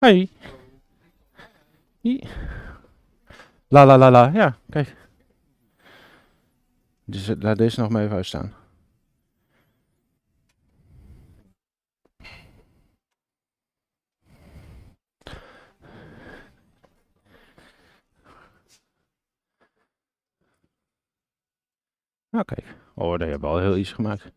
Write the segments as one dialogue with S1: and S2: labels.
S1: Hey. La la la la. Ja, kijk. Dus laat deze nog maar even uitstaan. Nou kijk. Oh, dat hebben we al heel iets gemaakt.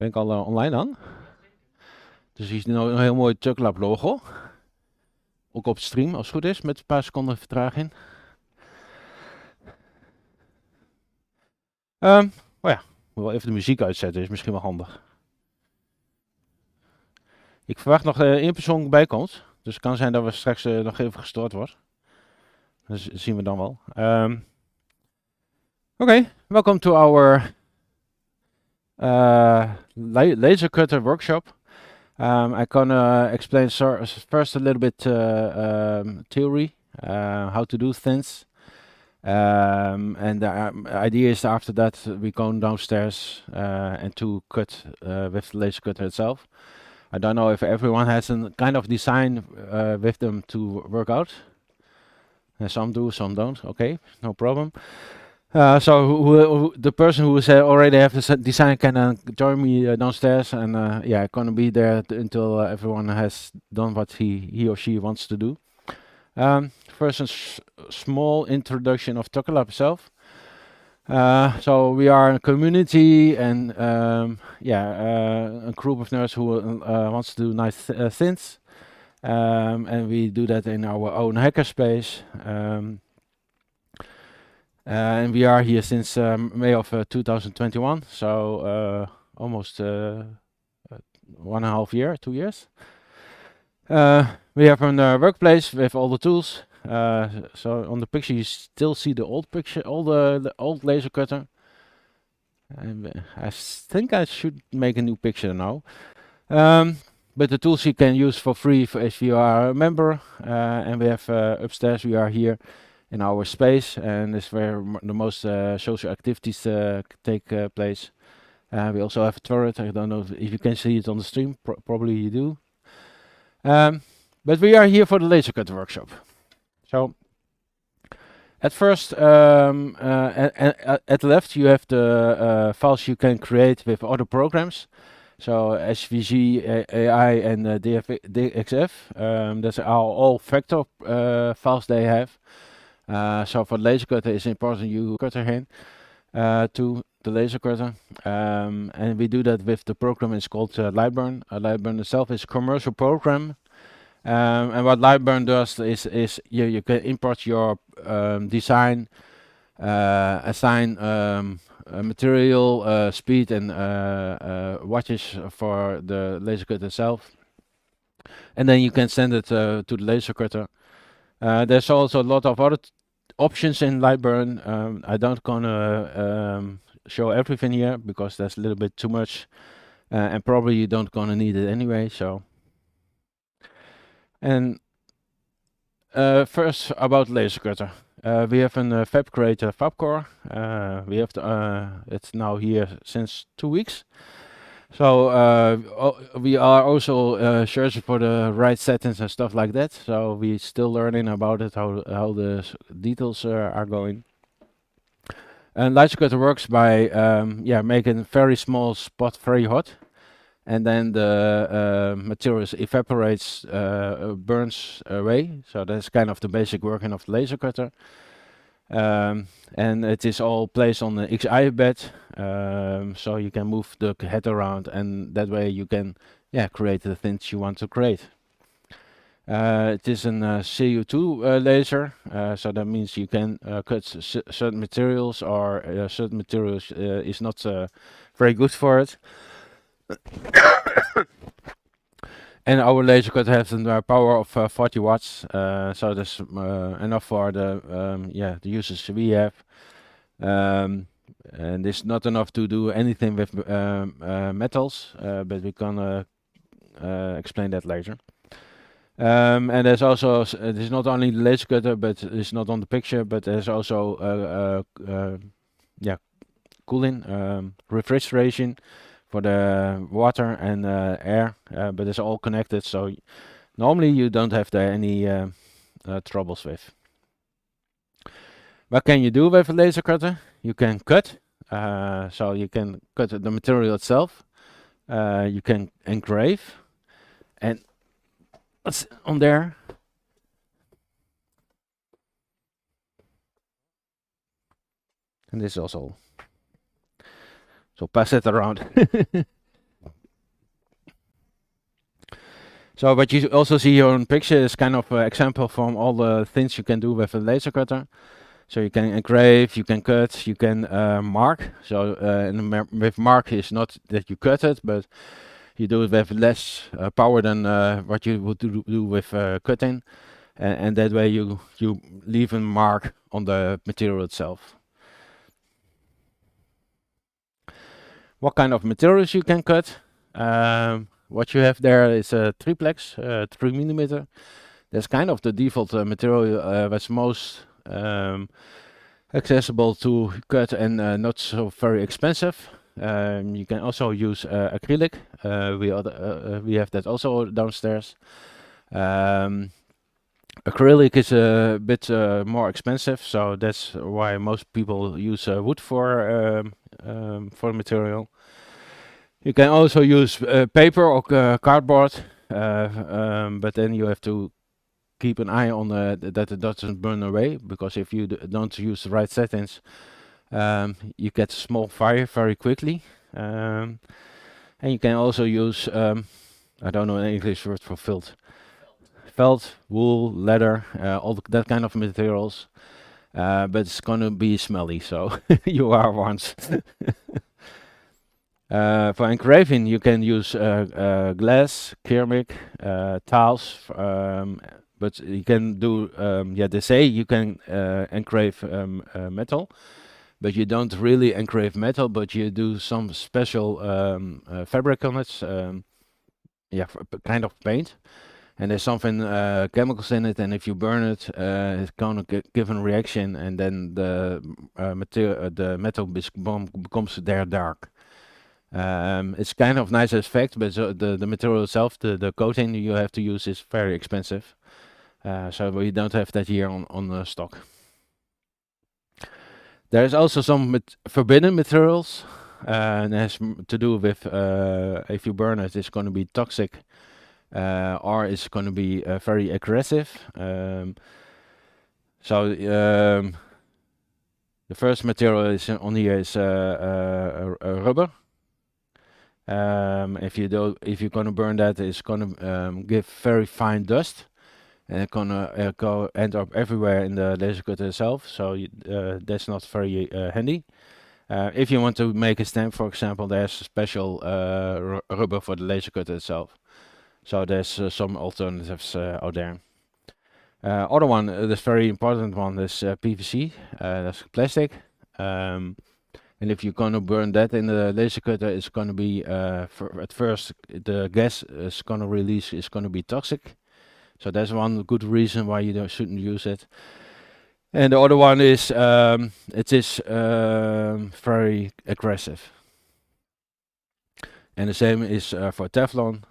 S1: Ben ik al online dan? Dus hier is nu een heel mooi Tucklab logo. Ook op stream als het goed is, met een paar seconden vertraging. Oh ja, ik moet wel even de muziek uitzetten, is misschien wel handig. Ik verwacht nog één persoon bijkomst. Dus het kan zijn dat we straks nog even gestoord worden. Dat zien we dan wel. Okay, welcome to our lasercutter workshop. I'm gonna explain first a little bit theory, how to do things. And the idea is after that we go downstairs and to cut with the laser cutter itself. I don't know if everyone has a kind of design with them to work out. Some do, some don't. Okay, no problem. So the person who already have the design can join me downstairs, and yeah, I'm gonna be there until everyone has done what he or she wants to do. First, a small introduction of Tokalab itself. So we are a community and a group of nerds who wants to do nice things, and we do that in our own hackerspace. And we are here since May of 2021, so almost 1.5 year, 2 years. We have a workplace with all the tools. So on the picture you still see the old picture, the old laser cutter. And I think I should make a new picture now. But the tools you can use for free if you are a member. And we have upstairs, we are here in our space, and it's where the most social activities take place. We also have a turret. I don't know if you can see it on the stream. Probably you do. But we are here for the laser cutter workshop. So at first, at left you have the files you can create with other programs. So SVG, AI, and DXF. That's all vector files they have. So for the laser cutter, it's important you cutter hand to the laser cutter, and we do that with the program. It's called Lightburn. Lightburn itself is a commercial program, and what Lightburn does is you can import your design, assign material, speed, and wattage for the laser cutter itself, and then you can send it to the laser cutter. There's also a lot of other options in Lightburn. I don't gonna show everything here because there's a little bit too much, and probably you don't gonna need it anyway. So, and first about laser cutter. We have a Fabcore Fabcore. We have it's now here since 2 weeks. So we are also searching for the right settings and stuff like that. So we're still learning about it, how the details are going. And laser cutter works by making very small spot very hot, and then the materials evaporates, burns away. So that's kind of the basic working of the laser cutter. And it is all placed on the XI bed, so you can move the head around, and that way you can create the things you want to create. It is a CU2 laser, so that means you can cut certain materials, or certain materials is not very good for it. And our laser cutter has a power of 40 watts, so that's enough for the uses we have. And it's not enough to do anything with metals, but we can explain that later. And there's also, there's not only the laser cutter, but it's not on the picture, but there's also cooling, refrigeration for the water and air, but it's all connected, so normally you don't have any troubles with. What can you do with a laser cutter? You can cut, so you can cut the material itself. You can engrave, and what's on there? And this also. So pass it around. So what you also see here on picture is kind of an example from all the things you can do with a laser cutter. So you can engrave, you can cut, you can mark. So with mark is not that you cut it, but you do it with less power than what you would do with cutting, and that way you leave a mark on the material itself. What kind of materials you can cut? What you have there is a triplex, 3 mm. That's kind of the default material that's most accessible to cut and not so very expensive. You can also use acrylic. We have that also downstairs. Acrylic is a bit more expensive, so that's why most people use wood for material. You can also use paper or cardboard, but then you have to keep an eye on that it doesn't burn away, because if you don't use the right settings, you get small fire very quickly. And you can also use, I don't know an English word for felt, wool, leather, that kind of materials. But it's gonna be smelly, so you are once. For engraving, you can use glass, ceramic, tiles, but you can do, they say you can engrave metal, but you don't really engrave metal, but you do some special fabric on it, kind of paint. And there's something chemicals in it, and if you burn it, it's gonna give a reaction, and then the metal becomes dark. It's kind of nice effect, but the material itself, the coating you have to use is very expensive. So we don't have that here on stock. There's also some forbidden materials, and it has to do with if you burn it, it's going to be toxic, or it's going to be very aggressive. The first material is on here is rubber. If you're gonna burn that, it's gonna give very fine dust, and it's gonna end up everywhere in the laser cutter itself. So that's not very handy. If you want to make a stamp, for example, there's a special rubber for the laser cutter itself. So there's some alternatives out there. Other one, this very important one, is PVC. That's plastic. And if you're gonna burn that in the laser cutter, it's gonna be at first the gas is gonna release is gonna be toxic. So that's one good reason why you shouldn't use it. And the other one is it is very aggressive. And the same is for Teflon.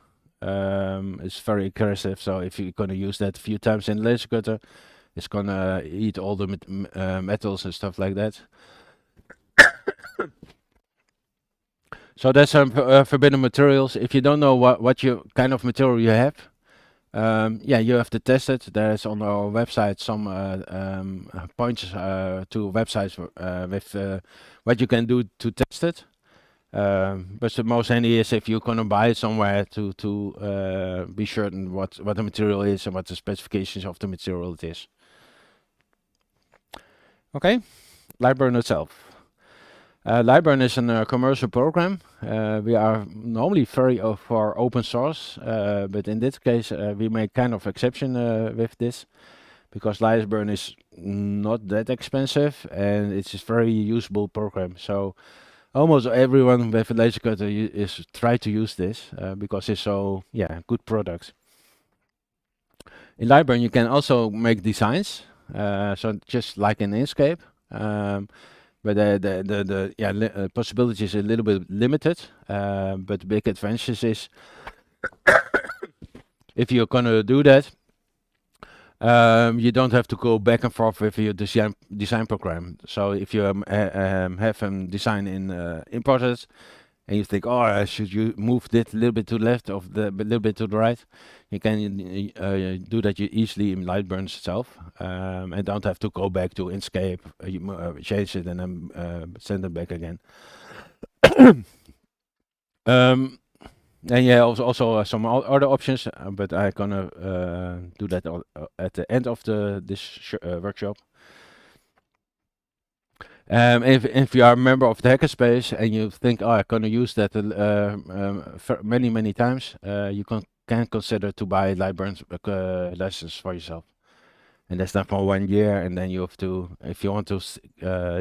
S1: It's very aggressive. So if you're gonna use that a few times in the laser cutter, it's gonna eat all the metals and stuff like that. So that's some forbidden materials. If you don't know what kind of material you have, you have to test it. There's on our website some points to websites with what you can do to test it. But the most handy is if you're gonna buy it somewhere to be certain what the material is and what the specifications of the material it is. Okay, Lightburn itself. Lightburn is a commercial program. We are normally very for open source, but in this case we make kind of exception with this, because Lightburn is not that expensive and it's a very usable program. So almost everyone with a laser cutter is try to use this because it's so good product. In Lightburn you can also make designs, so just like in Inkscape. But the possibilities are a little bit limited. But the big advantage is if you're gonna do that, you don't have to go back and forth with your design program. So if you have a design in imported, and you think, oh, should you move it a little bit to the left or a little bit to the right, you can do that easily in Lightburn itself, and don't have to go back to Inkscape, change it, and then send it back again. And yeah, also some other options, but I'm gonna do that at the end of this workshop. If you are a member of the hackerspace and you think, oh, I'm gonna use that for many times, you can consider to buy Lightburn's lessons for yourself. And that's not for 1 year, and then you have to, if you want to,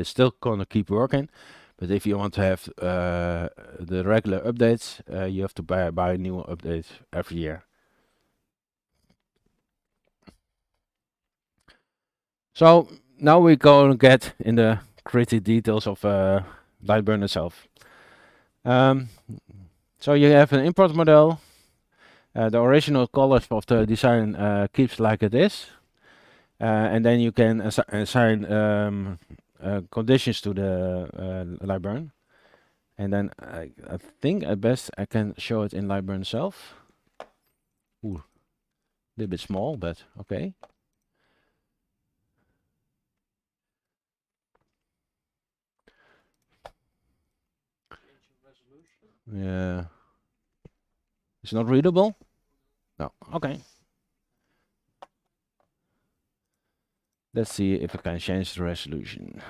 S1: still gonna keep working, but if you want to have the regular updates, you have to buy new updates every year. So now we go and get in the gritty details of Lightburn itself. So you have an import model. The original colors of the design keeps like it is. And then you can assign conditions to the Lightburn. And then I think at best I can show it in Lightburn itself. Ooh, a little bit small, but okay. Yeah. It's not readable? No. Okay. Let's see if I can change the resolution.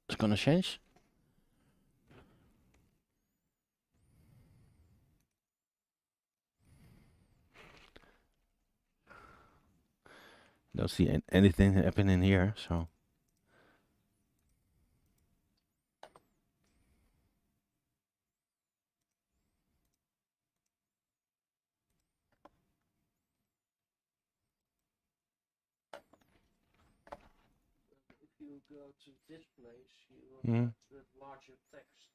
S1: It's gonna change. Don't see anything happening here, so. If you go to this place, you will have the larger text.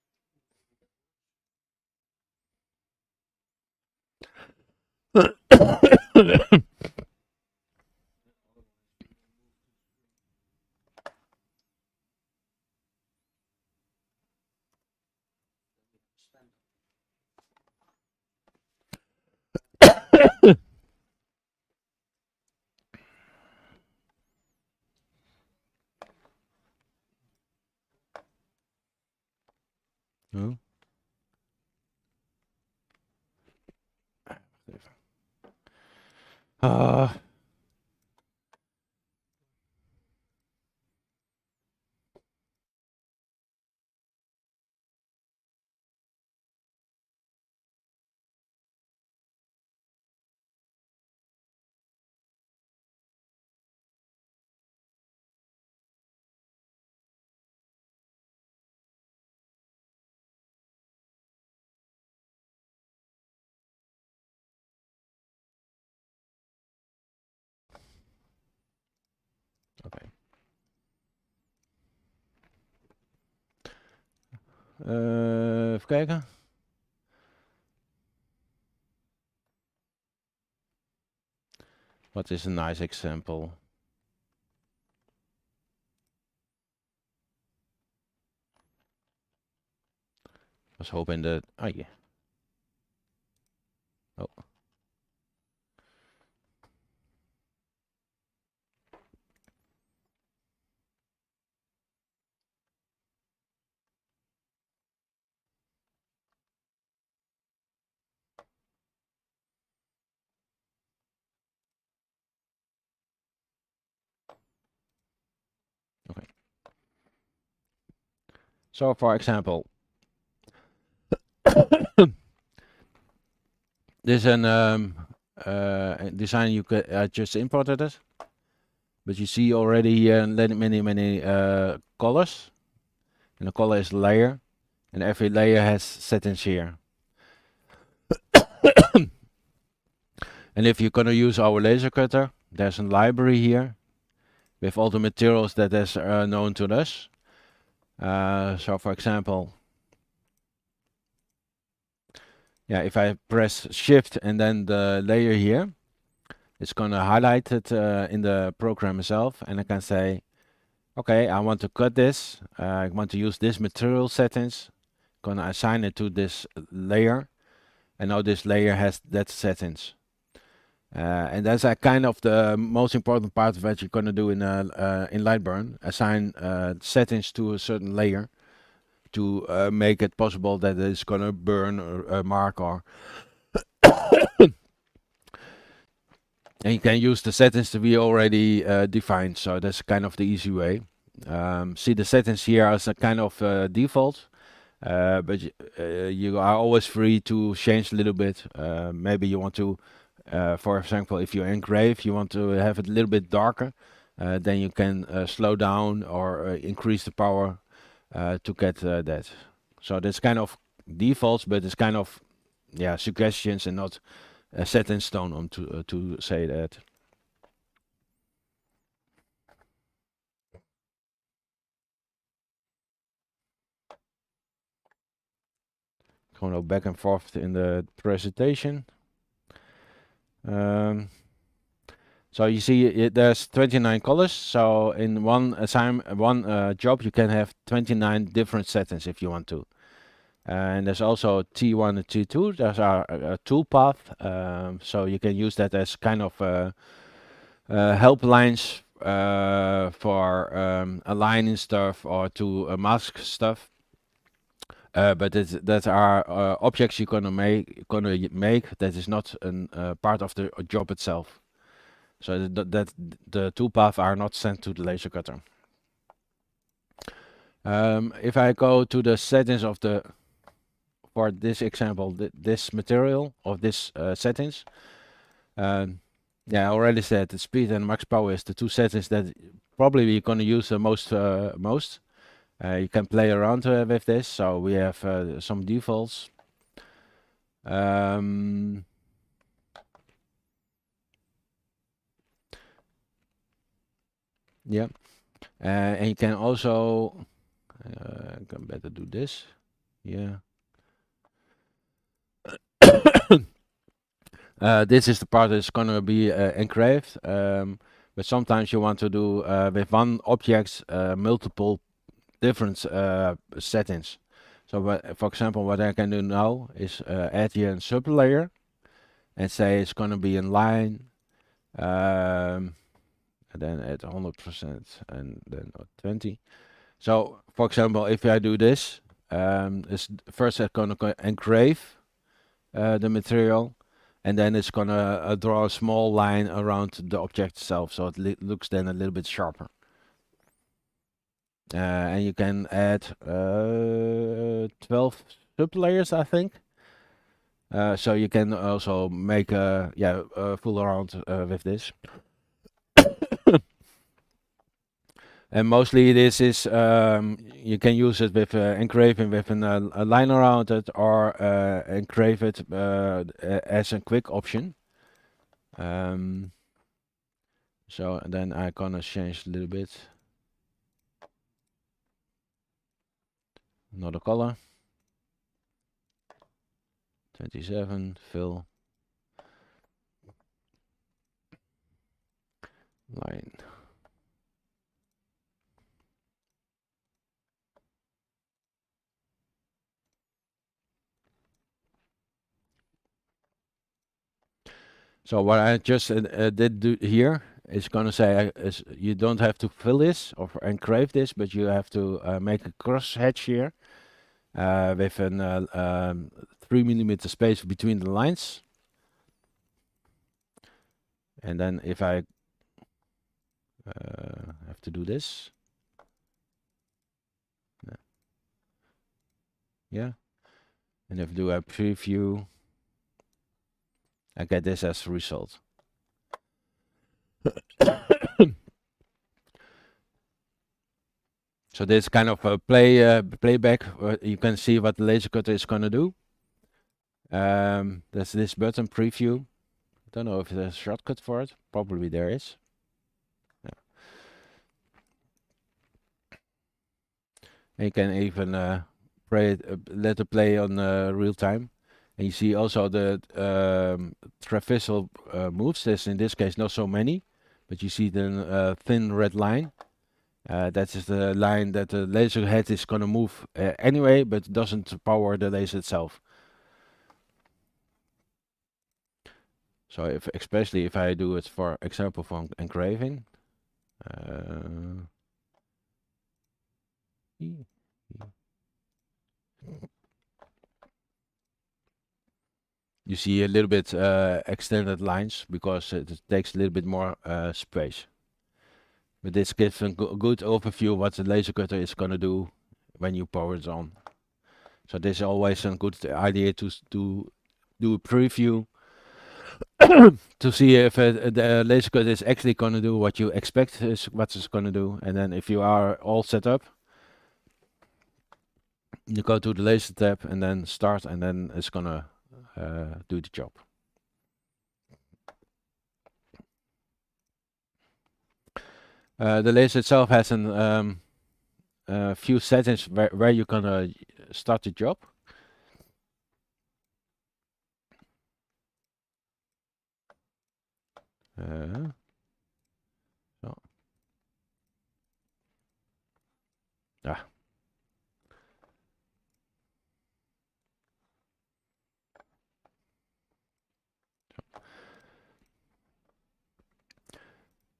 S1: No. Okay. Even kijken. What is a nice example? I was hoping that. Oh yeah. Oh. Okay. So, for example, this is an design you could just imported it, but you see already here many colors, and the color is layer, and every layer has settings here. And if you're gonna use our laser cutter, there's a library here with all the materials that is known to us. So, for example, yeah, if I press Shift and then the layer here, It's gonna highlight it in the program itself, and I can say, okay, I want to cut this. I want to use this material settings. Gonna assign it to this layer, and now this layer has that settings. And that's kind of the most important part of what you're gonna do in Lightburn. Assign settings to a certain layer to make it possible that it's gonna burn or mark or. And you can use the settings that we already defined, so that's kind of the easy way. See the settings here as a kind of default, but you are always free to change a little bit. Maybe you want to, for example, if you engrave, you want to have it a little bit darker, then you can slow down or increase the power to get that. So that's kind of defaults, but it's kind of suggestions and not set in stone on to say that. Go back and forth in the presentation. So you see there's 29 colors. So in one job you can have 29 different settings if you want to. And there's also T1 and T2. There's our toolpath. So you can use that as kind of help lines for aligning stuff or to mask stuff. But that are objects you're gonna make. That is not a part of the job itself. So that the toolpath are not sent to the laser cutter. If I go to the settings of for this example, this material of this settings. Yeah, I already said the speed and max power is the two settings that probably we're gonna use the most. You can play around with this. So we have some defaults. Yeah, and you can also can better do this. Yeah. This is the part that's gonna be engraved. But sometimes you want to do with one object multiple different settings. So for example, what I can do now is add here a sublayer and say it's gonna be in line. And then at 100% and then 20. So for example, if I do this, first I'm gonna engrave the material, and then it's gonna draw a small line around the object itself, so it looks then a little bit sharper. And you can add 12 sublayers, I think. So you can also make a fool around with this. And mostly this is, you can use it with engraving with a line around it, or engrave it as a quick option. So then I'm gonna change a little bit. Another color. 27, fill. Line. So what I just did do here is gonna say you don't have to fill this or engrave this, but you have to make a cross hatch here with an 3mm space between the lines. And then if I have to do this, yeah, and if I do a preview, I get this as a result. So this kind of a playback. You can see what the laser cutter is gonna do. There's this button preview. Don't know if there's a shortcut for it. Probably there is. Yeah. And you can even let it play on real time. And you see also the traversal moves. There's in this case not so many, but you see the thin red line. That is the line that the laser head is gonna move anyway, but doesn't power the laser itself. So especially if I do it, for example, for engraving. You see a little bit extended lines because it takes a little bit more space. But this gives a good overview what the laser cutter is going to do when you power it on. So this is always a good idea to do a preview to see if the laser cutter is actually going to do what you expect is what it's going to do. And then if you are all set up, you go to the laser tab and then start, and then it's going to do the job. The laser itself has a few settings where you're gonna start the job. So. Ah.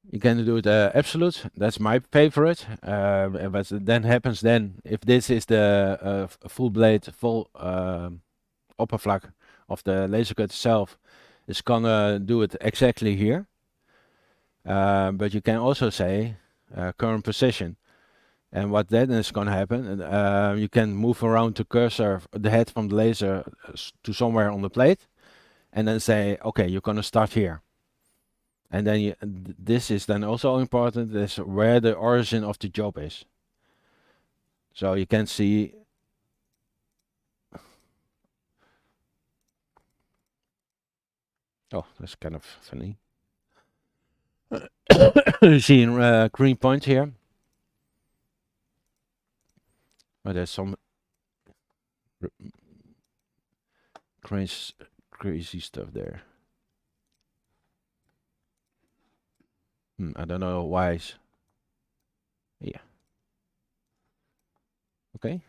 S1: You can do it absolute. That's my favorite. What then happens if this is the full blade, full oppervlak of the laser cut itself, it's gonna do it exactly here. But you can also say current position. And what then is going to happen, you can move around the cursor, the head from the laser to somewhere on the plate, and then say, okay, you're going to start here. And then this is then also important, is where the origin of the job is. So you can see oh, that's kind of funny. You see in green point here. Oh, there's some crazy stuff there. I don't know why. Yeah. Okay.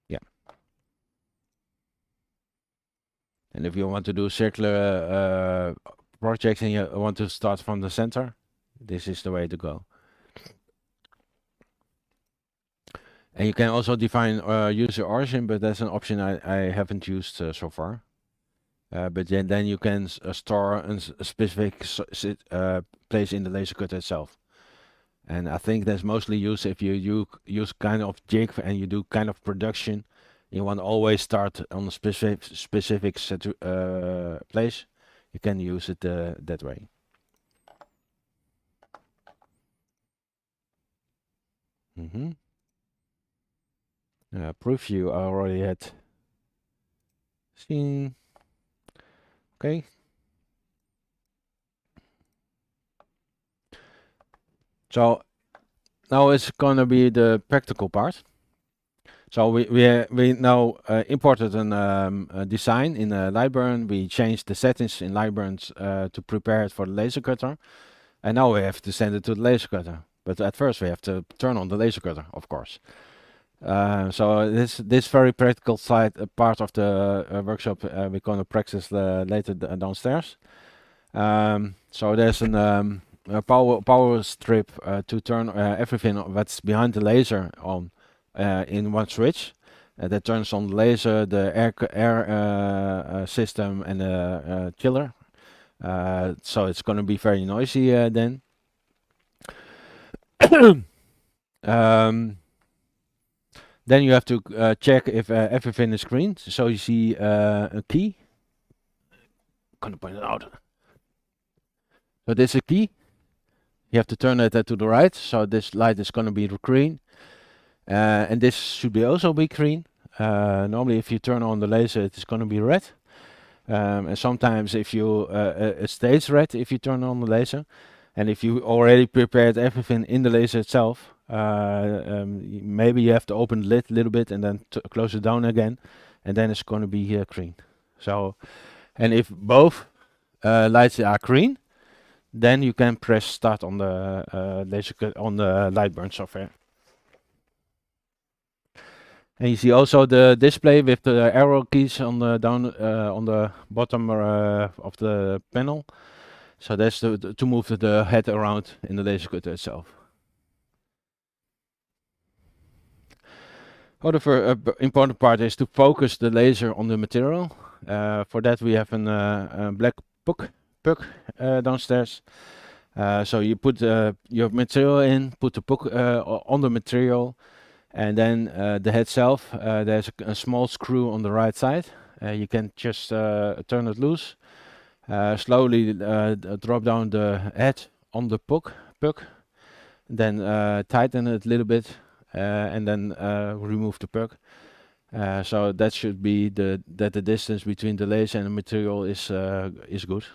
S1: Yeah. And if you want to do circular projects and you want to start from the center, this is the way to go. And you can also define user origin, but that's an option I haven't used so far. But then you can store a specific place in the laser cutter itself. And I think that's mostly used if you use kind of jig and you do kind of production. You want to always start on a specific place. You can use it that way. Preview I already had seen. Okay. So now it's gonna be the practical part. So we now imported a design in Lightburn. We changed the settings in Lightburn to prepare it for the laser cutter, and now we have to send it to the laser cutter. But at first we have to turn on the laser cutter, of course. So this very practical side part of the workshop we're gonna practice later downstairs. So there's a power strip to turn everything that's behind the laser on in one switch. That turns on the laser, the air system, and the chiller. So it's going to be very noisy then. Then you have to check if everything is green. So you see a key. I'm going to point it out. So this is a key. You have to turn it to the right. So this light is going to be green. And this should also be green. Normally if you turn on the laser, it's going to be red. And sometimes if you it stays red if you turn on the laser. And if you already prepared everything in the laser itself, maybe you have to open the lid a little bit and then close it down again. and then it's going to be green. So, and if both lights are green, then you can press start on the on the Lightburn software. And you see also the display with the arrow keys on the on the bottom of the panel. So that's to move the head around in the lasercutter itself. Other important part is to focus the laser on the material. For that we have a black puck downstairs. So you put your material in, put the puck on the material, and then the head itself, there's a small screw on the right side. You can just turn it loose, slowly drop down the head on the puck, then tighten it a little bit, and then remove the puck. So that should be that the distance between the laser and the material is good.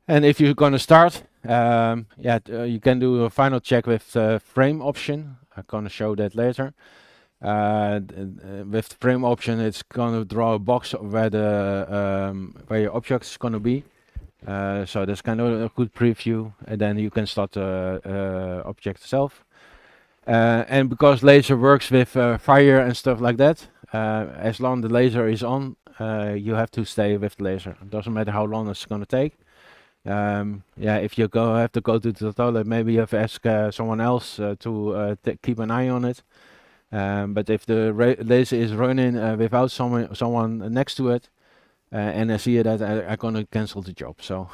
S1: And if you're gonna start, you can do a final check with the frame option. I'm gonna show that later. With the frame option, it's gonna draw a box where where your object is gonna be. So that's kind of a good preview, and then you can start the object itself. And because laser works with fire and stuff like that, as long as the laser is on, you have to stay with the laser. It doesn't matter how long it's gonna take. If you have to go to the toilet, maybe you have to ask someone else to keep an eye on it. But if the laser is running without someone next to it, and I see that, I'm gonna cancel the job. So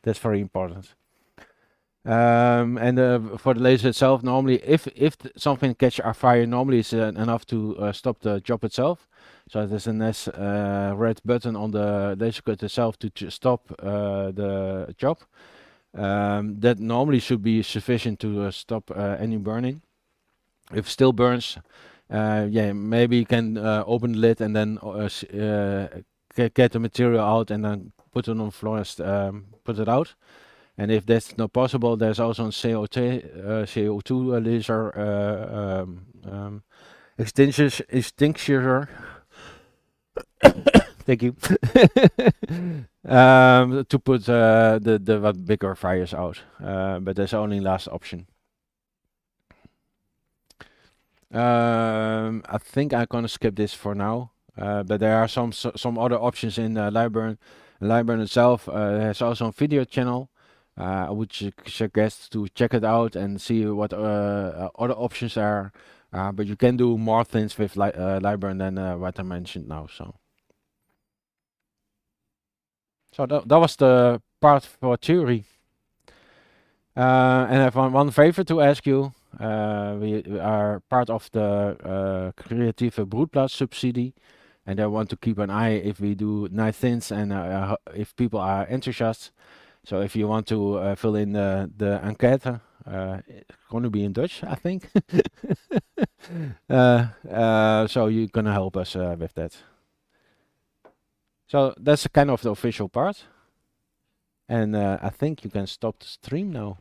S1: that's very important. And for the laser itself, normally if something catches a fire, normally it's enough to stop the job itself. So there's a nice red button on the laser cutter itself to stop the job. That normally should be sufficient to stop any burning. If it still burns, maybe you can open the lid and then get the material out and then put it on the floor and put it out. And if that's not possible, there's also a CO2 laser extinguisher. Thank you. To put the bigger fires out, but that's only last option. I think I'm gonna skip this for now, but there are some other options in Lightburn. Lightburn itself has also a video channel. I would suggest to check it out and see what other options are. But you can do more things with Lightburn than what I mentioned now. So that was the part for theory. And I have one favor to ask you. We are part of the Creatieve Broedplaats subsidy, and I want to keep an eye if we do nice things and if people are enthusiasts. So if you want to fill in the enquête, it's going to be in Dutch, I think. So you're going to help us with that. So that's kind of the official part. And I think you can stop the stream now.